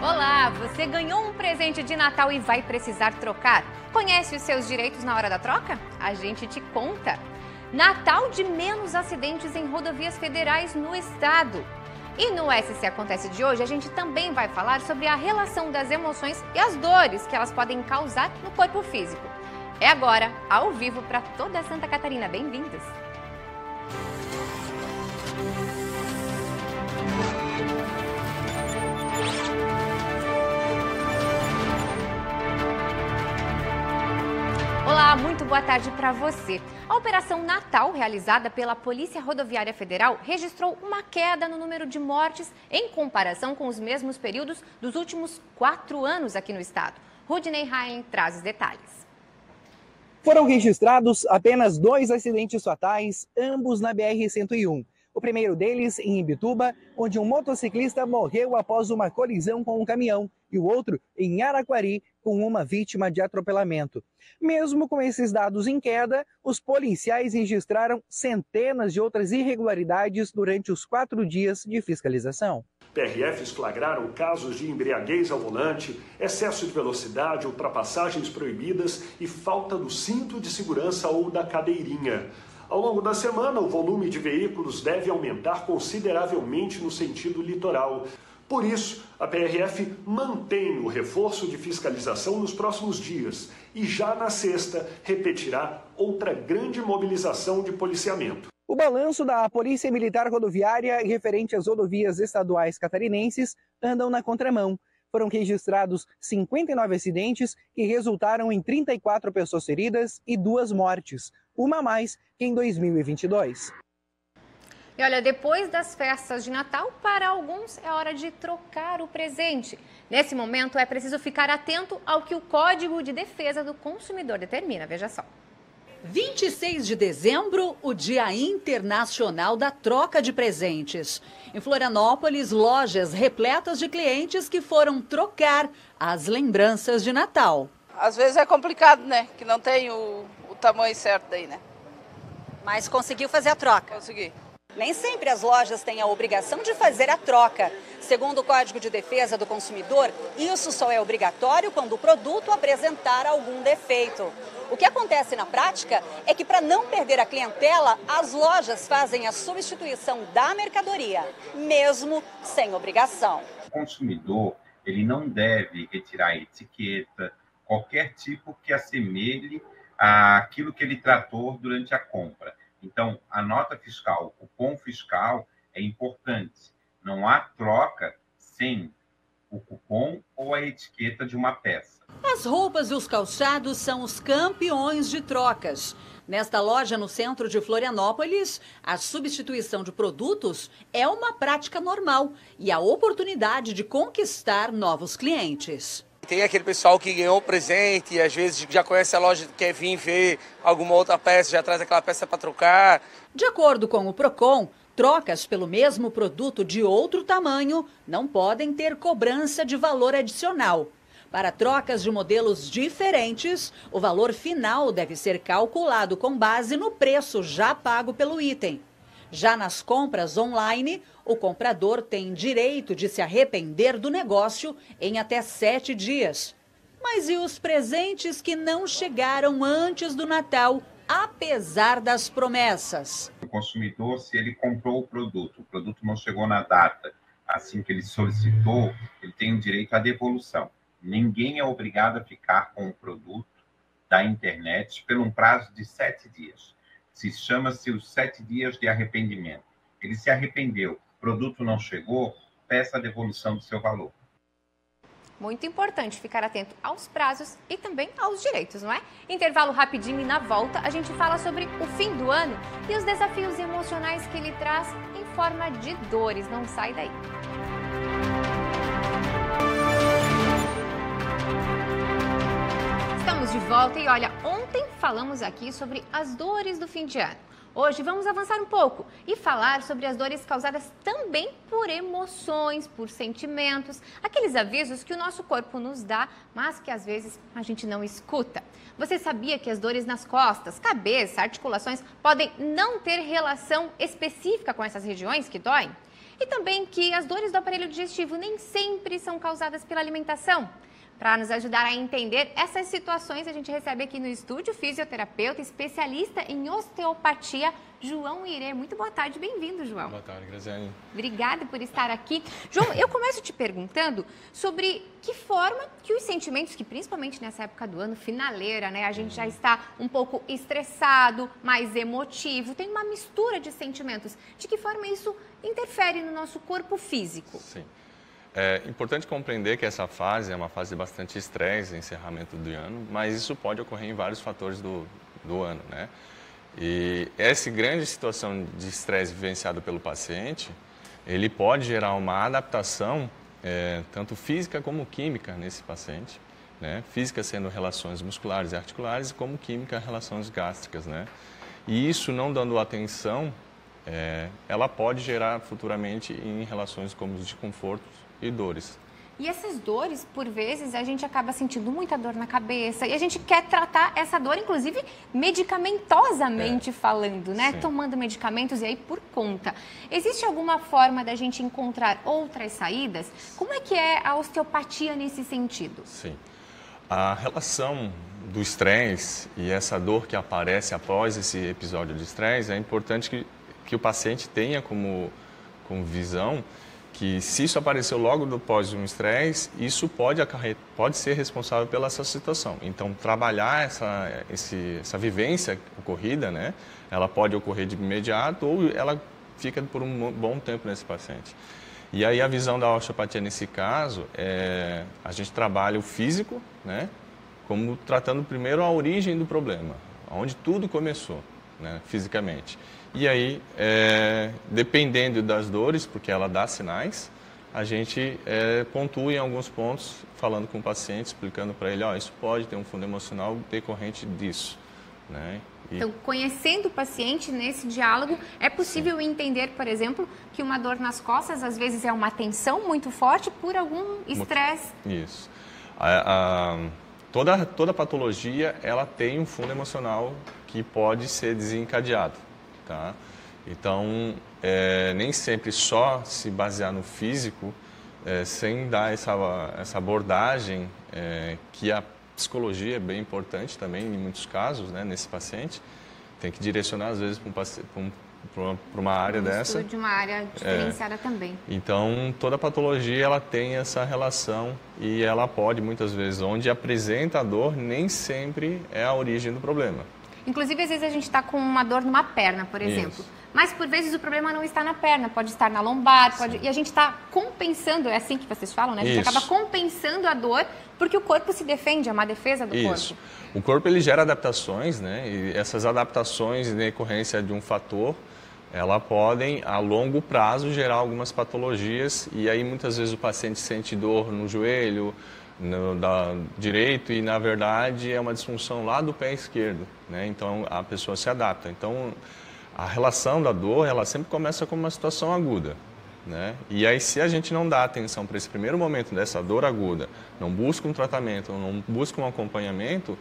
Olá, você ganhou um presente de Natal e vai precisar trocar? Conhece os seus direitos na hora da troca? A gente te conta. Natal de menos acidentes em rodovias federais no estado. E no SC Acontece de hoje, a gente também vai falar sobre a relação das emoções e as dores que elas podem causar no corpo físico. É agora, ao vivo para toda Santa Catarina. Bem-vindos! Olá, muito boa tarde para você. A Operação Natal, realizada pela Polícia Rodoviária Federal, registrou uma queda no número de mortes em comparação com os mesmos períodos dos últimos 4 anos aqui no estado. Rudney Haim traz os detalhes. Foram registrados apenas 2 acidentes fatais, ambos na BR-101. O primeiro deles em Imbituba, onde um motociclista morreu após uma colisão com um caminhão, e o outro em Araquari, com uma vítima de atropelamento. Mesmo com esses dados em queda, os policiais registraram centenas de outras irregularidades durante os 4 dias de fiscalização. PRFs flagraram casos de embriaguez ao volante, excesso de velocidade, ultrapassagens proibidas e falta do cinto de segurança ou da cadeirinha. Ao longo da semana, o volume de veículos deve aumentar consideravelmente no sentido litoral. Por isso, a PRF mantém o reforço de fiscalização nos próximos dias e já na sexta repetirá outra grande mobilização de policiamento. O balanço da Polícia Militar Rodoviária referente às rodovias estaduais catarinenses andam na contramão. Foram registrados 59 acidentes que resultaram em 34 pessoas feridas e 2 mortes, uma a mais que em 2022. E olha, depois das festas de Natal, para alguns é hora de trocar o presente. Nesse momento é preciso ficar atento ao que o Código de Defesa do Consumidor determina, veja só. 26 de dezembro, o Dia Internacional da Troca de Presentes. Em Florianópolis, lojas repletas de clientes que foram trocar as lembranças de Natal. Às vezes é complicado, né? Que não tem o tamanho certo daí, né? Mas conseguiu fazer a troca? Consegui. Nem sempre as lojas têm a obrigação de fazer a troca. Segundo o Código de Defesa do Consumidor, isso só é obrigatório quando o produto apresentar algum defeito. O que acontece na prática é que, para não perder a clientela, as lojas fazem a substituição da mercadoria, mesmo sem obrigação. O consumidor, ele não deve retirar a etiqueta, qualquer tipo que assemelhe àquilo que ele tratou durante a compra. Então, a nota fiscal, o cupom fiscal é importante. Não há troca sem o cupom ou a etiqueta de uma peça. As roupas e os calçados são os campeões de trocas. Nesta loja no centro de Florianópolis, a substituição de produtos é uma prática normal e a oportunidade de conquistar novos clientes. Tem aquele pessoal que ganhou o presente e às vezes já conhece a loja, quer vir ver alguma outra peça, já traz aquela peça para trocar. De acordo com o Procon, trocas pelo mesmo produto de outro tamanho não podem ter cobrança de valor adicional. Para trocas de modelos diferentes, o valor final deve ser calculado com base no preço já pago pelo item. Já nas compras online, o comprador tem direito de se arrepender do negócio em até 7 dias. Mas e os presentes que não chegaram antes do Natal, apesar das promessas? O consumidor, se ele comprou o produto não chegou na data, assim que ele solicitou, ele tem o direito à devolução. Ninguém é obrigado a ficar com o produto da internet por um prazo de 7 dias. Chama-se os 7 dias de arrependimento. Ele se arrependeu, o produto não chegou, peça a devolução do seu valor. Muito importante ficar atento aos prazos e também aos direitos, não é? Intervalo rapidinho e na volta a gente fala sobre o fim do ano e os desafios emocionais que ele traz em forma de dores. Não sai daí. Estamos de volta e olha, ontem falamos aqui sobre as dores do fim de ano. Hoje vamos avançar um pouco e falar sobre as dores causadas também por emoções, por sentimentos, aqueles avisos que o nosso corpo nos dá, mas que às vezes a gente não escuta. Você sabia que as dores nas costas, cabeça, articulações podem não ter relação específica com essas regiões que doem? E também que as dores do aparelho digestivo nem sempre são causadas pela alimentação. Para nos ajudar a entender essas situações, a gente recebe aqui no estúdio o fisioterapeuta, especialista em osteopatia, João Irê. Muito boa tarde, bem-vindo, João. Boa tarde, Graziane. Obrigada por estar aqui. João, eu começo te perguntando sobre que forma que os sentimentos, que principalmente nessa época do ano, finaleira, né? A gente já está um pouco estressado, mais emotivo, tem uma mistura de sentimentos. De que forma isso interfere no nosso corpo físico? Sim. É importante compreender que essa fase é uma fase de bastante estresse, encerramento do ano, mas isso pode ocorrer em vários fatores do ano, né? E essa grande situação de estresse vivenciado pelo paciente, ele pode gerar uma adaptação, tanto física como química nesse paciente, né? Física sendo relações musculares e articulares, como química, relações gástricas, né? E isso não dando atenção, ela pode gerar futuramente em relações como de confortos e dores. E essas dores, por vezes, a gente acaba sentindo muita dor na cabeça e a gente quer tratar essa dor, inclusive, medicamentosamente falando, né? Sim. Tomando medicamentos e aí por conta. Existe alguma forma da gente encontrar outras saídas? Como é que é a osteopatia nesse sentido? Sim. A relação do estresse e essa dor que aparece após esse episódio de estresse, é importante que o paciente tenha como visão que se isso apareceu logo depois de um estresse, isso pode ser responsável pela essa situação. Então, trabalhar essa vivência ocorrida, né? Ela pode ocorrer de imediato ou ela fica por um bom tempo nesse paciente. E aí a visão da osteopatia nesse caso a gente trabalha o físico, né? Como tratando primeiro a origem do problema, onde tudo começou, né? Fisicamente. E aí, dependendo das dores, porque ela dá sinais, a gente pontua em alguns pontos, falando com o paciente, explicando para ele, isso pode ter um fundo emocional decorrente disso, né? Então, conhecendo o paciente nesse diálogo, é possível entender, por exemplo, que uma dor nas costas, às vezes, é uma tensão muito forte por algum estresse. Isso. Toda patologia, ela tem um fundo emocional que pode ser desencadeado. Tá? Então, nem sempre só se basear no físico, sem dar essa abordagem, que a psicologia é bem importante também, em muitos casos, né, nesse paciente. Tem que direcionar, às vezes, para uma área dessa. De uma área diferenciada também. Então, toda patologia ela tem essa relação e ela pode, muitas vezes, onde apresenta a dor, nem sempre é a origem do problema. Inclusive, às vezes a gente está com uma dor numa perna, por exemplo. Isso. Mas, por vezes, o problema não está na perna, pode estar na lombar, e a gente está compensando, é assim que vocês falam, né? A gente acaba compensando a dor porque o corpo se defende, é uma defesa do corpo. O corpo, ele gera adaptações, né? E essas adaptações, em decorrência de um fator, elas podem, a longo prazo, gerar algumas patologias e aí, muitas vezes, o paciente sente dor no joelho, direito e, na verdade, é uma disfunção lá do pé esquerdo, né? Então, a pessoa se adapta. Então, a relação da dor, ela sempre começa com uma situação aguda, né? E aí, se a gente não dá atenção para esse primeiro momento dessa dor aguda, não busca um tratamento, não busca um acompanhamento,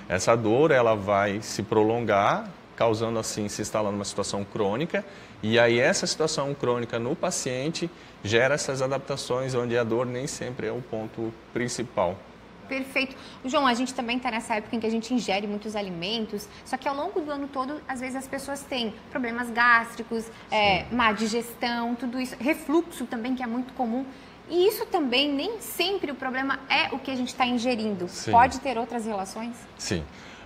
essa dor, ela vai se prolongar, causando, assim, se instalando uma situação crônica, e aí essa situação crônica no paciente gera essas adaptações onde a dor nem sempre é o ponto principal. Perfeito. João, a gente também está nessa época em que a gente ingere muitos alimentos, só que ao longo do ano todo, às vezes as pessoas têm problemas gástricos, má digestão, tudo isso, refluxo também, que é muito comum. E isso também, nem sempre o problema é o que a gente está ingerindo. Sim. Pode ter outras relações? Sim.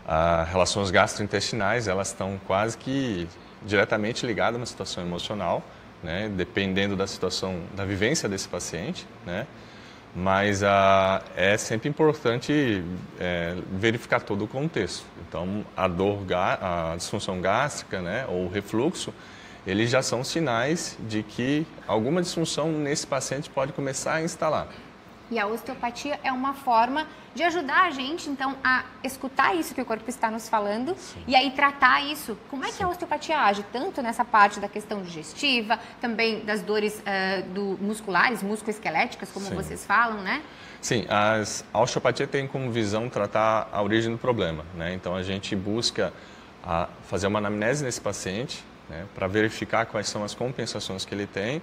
As relações gastrointestinais, elas estão quase que diretamente ligadas a uma situação emocional, né? Dependendo da situação, da vivência desse paciente, né? Mas é sempre importante verificar todo o contexto. Então, a disfunção gástrica, né, ou o refluxo, eles já são sinais de que alguma disfunção nesse paciente pode começar a instalar. E a osteopatia é uma forma de ajudar a gente, então, a escutar isso que o corpo está nos falando. Sim. E aí tratar isso. Como é que a osteopatia age? Tanto nessa parte da questão digestiva, também das dores musculares, musculoesqueléticas, como Sim. vocês falam, né? Sim, a osteopatia tem como visão tratar a origem do problema, né? Então, a gente busca fazer uma anamnese nesse paciente, né, para verificar quais são as compensações que ele tem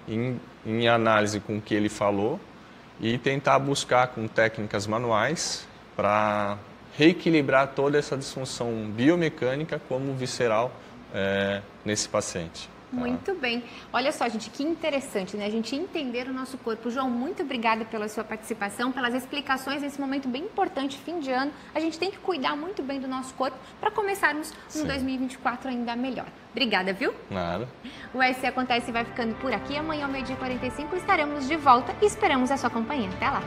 em análise com o que ele falou e tentar buscar com técnicas manuais para reequilibrar toda essa disfunção biomecânica como visceral nesse paciente. Muito bem. Olha só, gente, que interessante, né? A gente entender o nosso corpo. João, muito obrigada pela sua participação, pelas explicações nesse momento bem importante, fim de ano. A gente tem que cuidar muito bem do nosso corpo para começarmos um 2024 ainda melhor. Obrigada, viu? Nada. O SC Acontece vai ficando por aqui. Amanhã, ao 12h45, estaremos de volta e esperamos a sua companhia. Até lá!